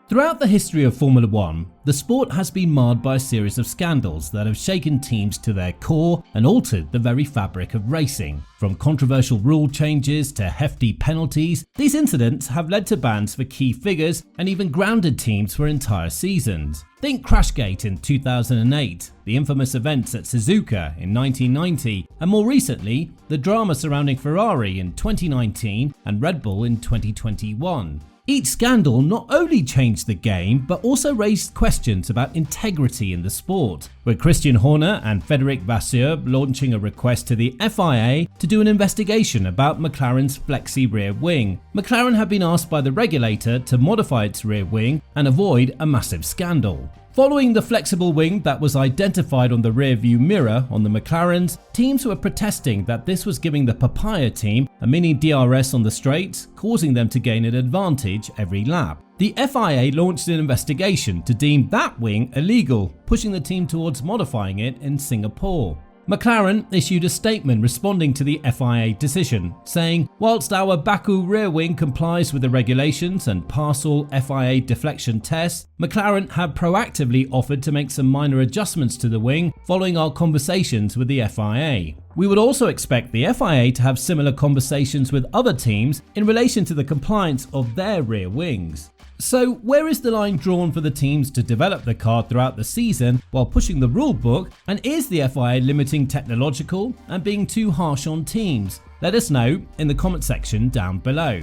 Throughout the history of Formula One, the sport has been marred by a series of scandals that have shaken teams to their core and altered the very fabric of racing. From controversial rule changes to hefty penalties, these incidents have led to bans for key figures and even grounded teams for entire seasons. Think Crashgate in 2008, the infamous events at Suzuka in 1990, and more recently, the drama surrounding Ferrari in 2019 and Red Bull in 2021. Each scandal not only changed the game, but also raised questions about integrity in the sport, with Christian Horner and Frederic Vasseur launching a request to the FIA to do an investigation about McLaren's flexi rear wing. McLaren had been asked by the regulator to modify its rear wing and avoid a massive scandal. Following the flexible wing that was identified on the rear view mirror on the McLarens, teams were protesting that this was giving the Papaya team a mini DRS on the straights, causing them to gain an advantage every lap. The FIA launched an investigation to deem that wing illegal, pushing the team towards modifying it in Singapore. McLaren issued a statement responding to the FIA decision, saying, "Whilst our Baku rear wing complies with the regulations and pass all FIA deflection tests, McLaren have proactively offered to make some minor adjustments to the wing following our conversations with the FIA. We would also expect the FIA to have similar conversations with other teams in relation to the compliance of their rear wings." So where is the line drawn for the teams to develop the car throughout the season while pushing the rule book, and is the FIA limiting technological and being too harsh on teams? Let us know in the comment section down below.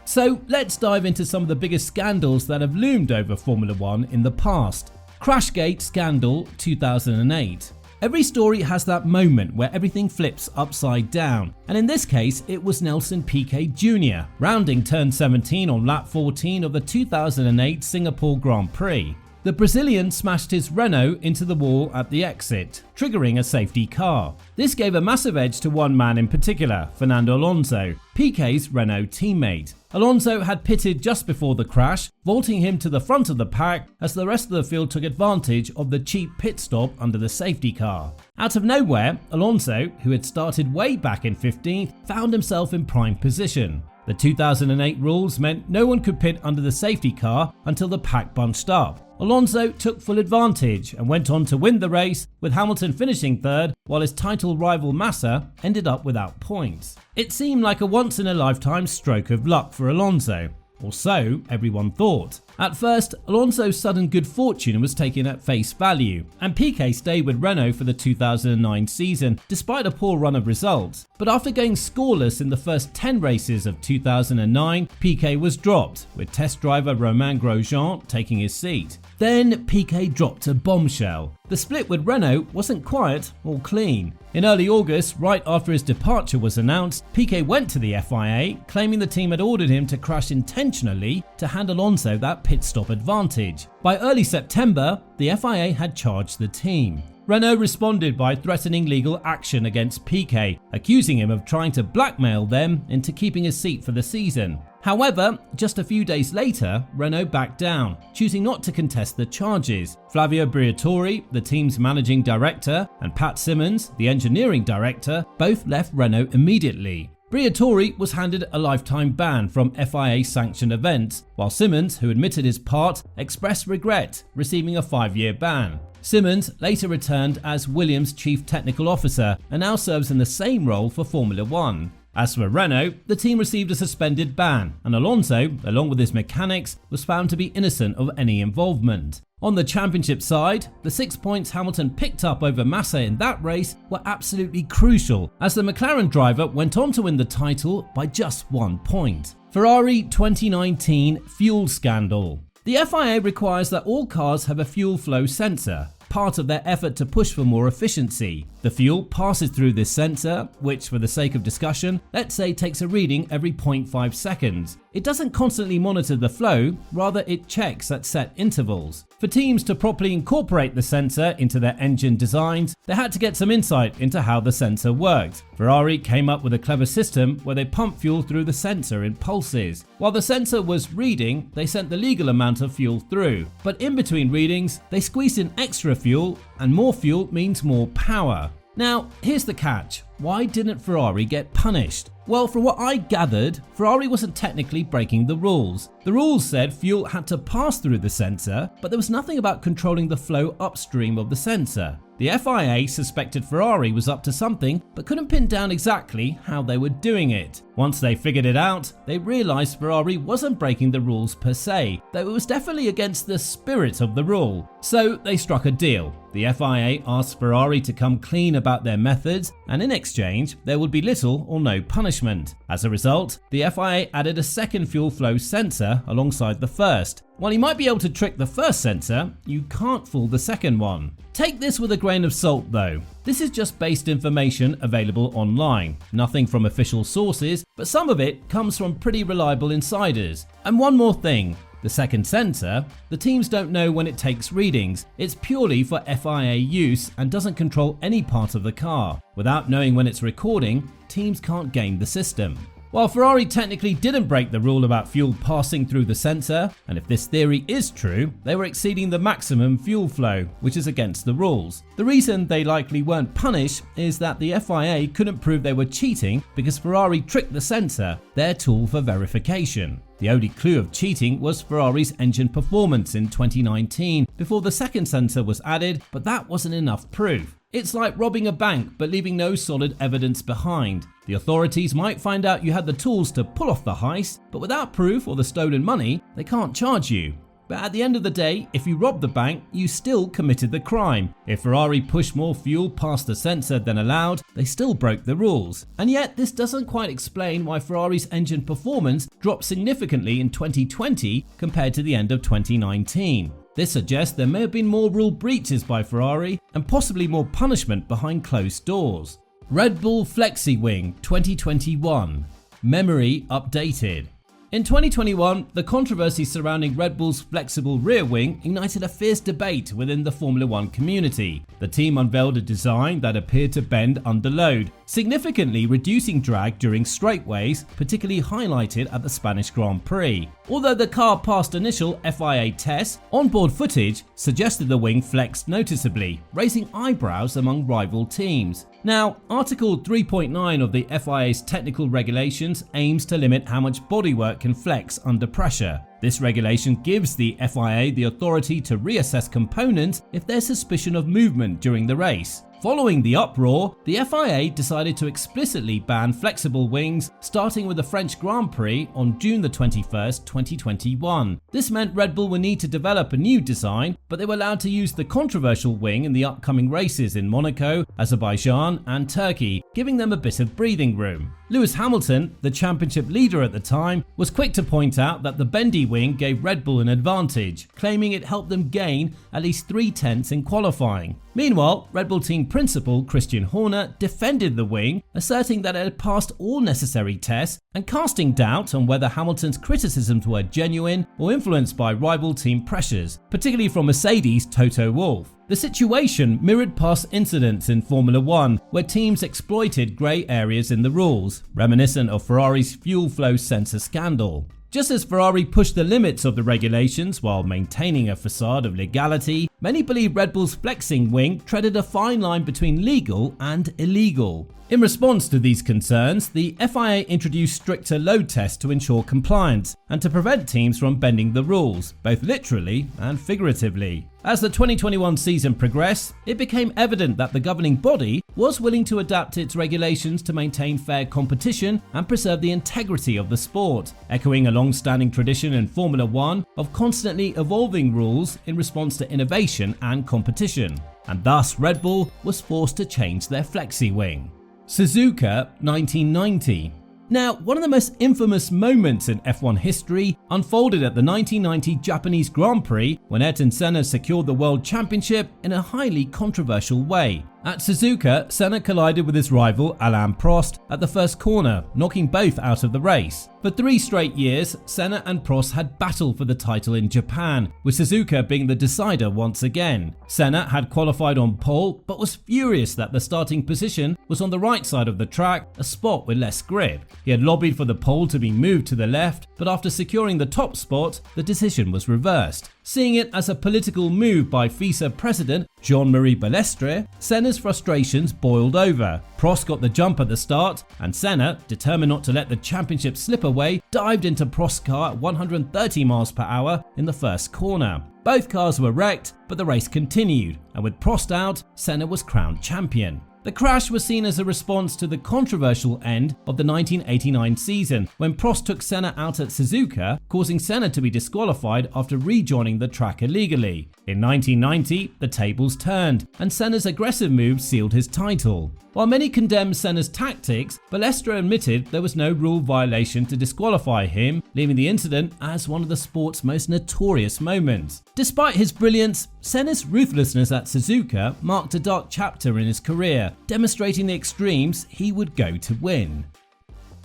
So let's dive into some of the biggest scandals that have loomed over Formula One in the past. Crashgate scandal 2008. Every story has that moment where everything flips upside down, and in this case it was Nelson Piquet Jr. rounding turn 17 on lap 14 of the 2008 Singapore Grand Prix. The Brazilian smashed his Renault into the wall at the exit, triggering a safety car. This gave a massive edge to one man in particular, Fernando Alonso, Piquet's Renault teammate. Alonso had pitted just before the crash, vaulting him to the front of the pack as the rest of the field took advantage of the cheap pit stop under the safety car. Out of nowhere, Alonso, who had started way back in 15th, found himself in prime position. The 2008 rules meant no one could pit under the safety car until the pack bunched up. Alonso took full advantage and went on to win the race, with Hamilton finishing third, while his title rival Massa ended up without points. It seemed like a once-in-a-lifetime stroke of luck for Alonso, or so everyone thought. At first, Alonso's sudden good fortune was taken at face value, and Piquet stayed with Renault for the 2009 season despite a poor run of results. But after going scoreless in the first 10 races of 2009, Piquet was dropped, with test driver Romain Grosjean taking his seat. Then Piquet dropped a bombshell. The split with Renault wasn't quiet or clean. In early August, right after his departure was announced, Piquet went to the FIA, claiming the team had ordered him to crash intentionally to hand Alonso that pit stop advantage. By early September, the FIA had charged the team. Renault responded by threatening legal action against Piquet, accusing him of trying to blackmail them into keeping his seat for the season. However, just a few days later, Renault backed down, choosing not to contest the charges. Flavio Briatore, the team's managing director, and Pat Symonds, the engineering director, both left Renault immediately. Briatore was handed a lifetime ban from FIA-sanctioned events, while Symonds, who admitted his part, expressed regret, receiving a 5-year ban. Symonds later returned as Williams' chief technical officer and now serves in the same role for Formula One. As for Renault, the team received a suspended ban, and Alonso, along with his mechanics, was found to be innocent of any involvement. On the championship side, the 6 points Hamilton picked up over Massa in that race were absolutely crucial, as the McLaren driver went on to win the title by just 1 point. Ferrari 2019 fuel scandal. The FIA requires that all cars have a fuel flow sensor, part of their effort to push for more efficiency. The fuel passes through this sensor, which, for the sake of discussion, let's say takes a reading every 0.5 seconds. It doesn't constantly monitor the flow, rather it checks at set intervals. For teams to properly incorporate the sensor into their engine designs, they had to get some insight into how the sensor worked. Ferrari came up with a clever system where they pumped fuel through the sensor in pulses. While the sensor was reading, they sent the legal amount of fuel through. But in between readings, they squeezed in extra fuel, and more fuel means more power. Now, here's the catch. Why didn't Ferrari get punished? Well, from what I gathered, Ferrari wasn't technically breaking the rules. The rules said fuel had to pass through the sensor, but there was nothing about controlling the flow upstream of the sensor. The FIA suspected Ferrari was up to something, but couldn't pin down exactly how they were doing it. Once they figured it out, they realized Ferrari wasn't breaking the rules per se, though it was definitely against the spirit of the rule. So they struck a deal. The FIA asked Ferrari to come clean about their methods, and in exchange, there would be little or no punishment. As a result, the FIA added a second fuel flow sensor alongside the first. While you might be able to trick the first sensor, you can't fool the second one. Take this with a grain of salt though. This is just based information available online, nothing from official sources, but some of it comes from pretty reliable insiders. And one more thing. The second sensor, the teams don't know when it takes readings. It's purely for FIA use and doesn't control any part of the car. Without knowing when it's recording, teams can't game the system. While Ferrari technically didn't break the rule about fuel passing through the sensor, and if this theory is true, they were exceeding the maximum fuel flow, which is against the rules. The reason they likely weren't punished is that the FIA couldn't prove they were cheating because Ferrari tricked the sensor, their tool for verification. The only clue of cheating was Ferrari's engine performance in 2019 before the second sensor was added, but that wasn't enough proof. It's like robbing a bank but leaving no solid evidence behind. The authorities might find out you had the tools to pull off the heist, but without proof or the stolen money, they can't charge you. But at the end of the day, if you robbed the bank, you still committed the crime. If Ferrari pushed more fuel past the sensor than allowed, they still broke the rules. And yet, this doesn't quite explain why Ferrari's engine performance dropped significantly in 2020 compared to the end of 2019. This suggests there may have been more rule breaches by Ferrari and possibly more punishment behind closed doors. Red Bull Flexi Wing 2021. Memory updated. In 2021, the controversy surrounding Red Bull's flexible rear wing ignited a fierce debate within the Formula One community. The team unveiled a design that appeared to bend under load, significantly reducing drag during straightaways, particularly highlighted at the Spanish Grand Prix. Although the car passed initial FIA tests, onboard footage suggested the wing flexed noticeably, raising eyebrows among rival teams. Now, Article 3.9 of the FIA's technical regulations aims to limit how much bodywork can flex under pressure. This regulation gives the FIA the authority to reassess components if there's suspicion of movement during the race. Following the uproar, the FIA decided to explicitly ban flexible wings, starting with the French Grand Prix on June 21, 2021. This meant Red Bull would need to develop a new design, but they were allowed to use the controversial wing in the upcoming races in Monaco, Azerbaijan and Turkey, giving them a bit of breathing room. Lewis Hamilton, the championship leader at the time, was quick to point out that the bendy wing gave Red Bull an advantage, claiming it helped them gain at least 3/10 in qualifying. Meanwhile, Red Bull team principal Christian Horner defended the wing, asserting that it had passed all necessary tests and casting doubt on whether Hamilton's criticisms were genuine or influenced by rival team pressures, particularly from Mercedes' Toto Wolff. The situation mirrored past incidents in Formula One, where teams exploited grey areas in the rules, reminiscent of Ferrari's fuel flow sensor scandal. Just as Ferrari pushed the limits of the regulations while maintaining a facade of legality, many believe Red Bull's flexing wing treaded a fine line between legal and illegal. In response to these concerns, the FIA introduced stricter load tests to ensure compliance and to prevent teams from bending the rules, both literally and figuratively. As the 2021 season progressed, it became evident that the governing body was willing to adapt its regulations to maintain fair competition and preserve the integrity of the sport, echoing a long-standing tradition in Formula One of constantly evolving rules in response to innovation and competition. And thus Red Bull was forced to change their flexi wing. Suzuka 1990. Now, one of the most infamous moments in F1 history unfolded at the 1990 Japanese Grand Prix when Ayrton Senna secured the World Championship in a highly controversial way. At Suzuka, Senna collided with his rival Alain Prost at the first corner, knocking both out of the race. For 3 straight years, Senna and Prost had battled for the title in Japan, with Suzuka being the decider once again. Senna had qualified on pole, but was furious that the starting position was on the right side of the track, a spot with less grip. He had lobbied for the pole to be moved to the left, but after securing the top spot, the decision was reversed. Seeing it as a political move by FISA president Jean-Marie Balestre, Senna's Senna's frustrations boiled over. Prost got the jump at the start, and Senna, determined not to let the championship slip away, dived into Prost's car at 130 mph in the first corner. Both cars were wrecked, but the race continued, and with Prost out, Senna was crowned champion. The crash was seen as a response to the controversial end of the 1989 season, when Prost took Senna out at Suzuka, causing Senna to be disqualified after rejoining the track illegally. In 1990, the tables turned, and Senna's aggressive move sealed his title. While many condemned Senna's tactics, Balestra admitted there was no rule violation to disqualify him, leaving the incident as one of the sport's most notorious moments. Despite his brilliance, Senna's ruthlessness at Suzuka marked a dark chapter in his career, demonstrating the extremes he would go to win.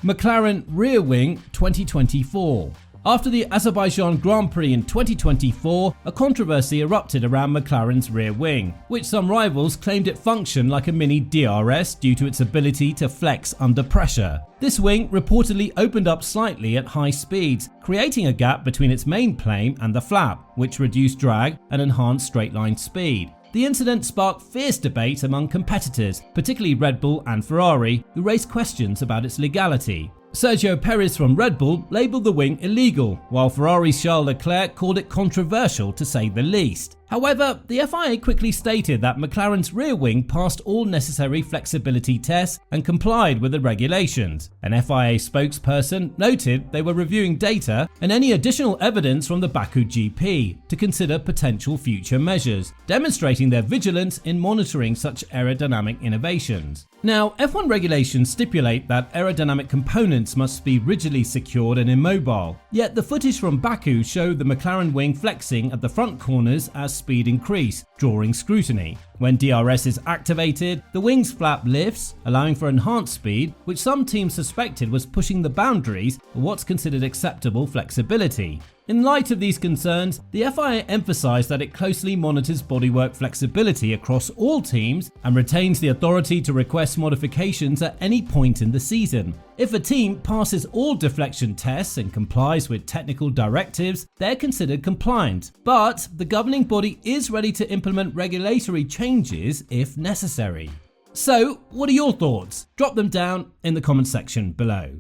McLaren Rear Wing 2024. After the Azerbaijan Grand Prix in 2024, a controversy erupted around McLaren's rear wing, which some rivals claimed it functioned like a mini DRS due to its ability to flex under pressure. This wing reportedly opened up slightly at high speeds, creating a gap between its main plane and the flap, which reduced drag and enhanced straight-line speed. The incident sparked fierce debate among competitors, particularly Red Bull and Ferrari, who raised questions about its legality. Sergio Perez from Red Bull labelled the wing illegal, while Ferrari's Charles Leclerc called it controversial to say the least. However, the FIA quickly stated that McLaren's rear wing passed all necessary flexibility tests and complied with the regulations. An FIA spokesperson noted they were reviewing data and any additional evidence from the Baku GP to consider potential future measures, demonstrating their vigilance in monitoring such aerodynamic innovations. Now, F1 regulations stipulate that aerodynamic components must be rigidly secured and immobile, yet the footage from Baku showed the McLaren wing flexing at the front corners as speed increased, drawing scrutiny. When DRS is activated, the wing's flap lifts, allowing for enhanced speed, which some teams suspected was pushing the boundaries of what's considered acceptable flexibility. In light of these concerns, the FIA emphasised that it closely monitors bodywork flexibility across all teams and retains the authority to request modifications at any point in the season. If a team passes all deflection tests and complies with technical directives, they're considered compliant, but the governing body is ready to implement regulatory changes if necessary. So, what are your thoughts? Drop them down in the comment section below.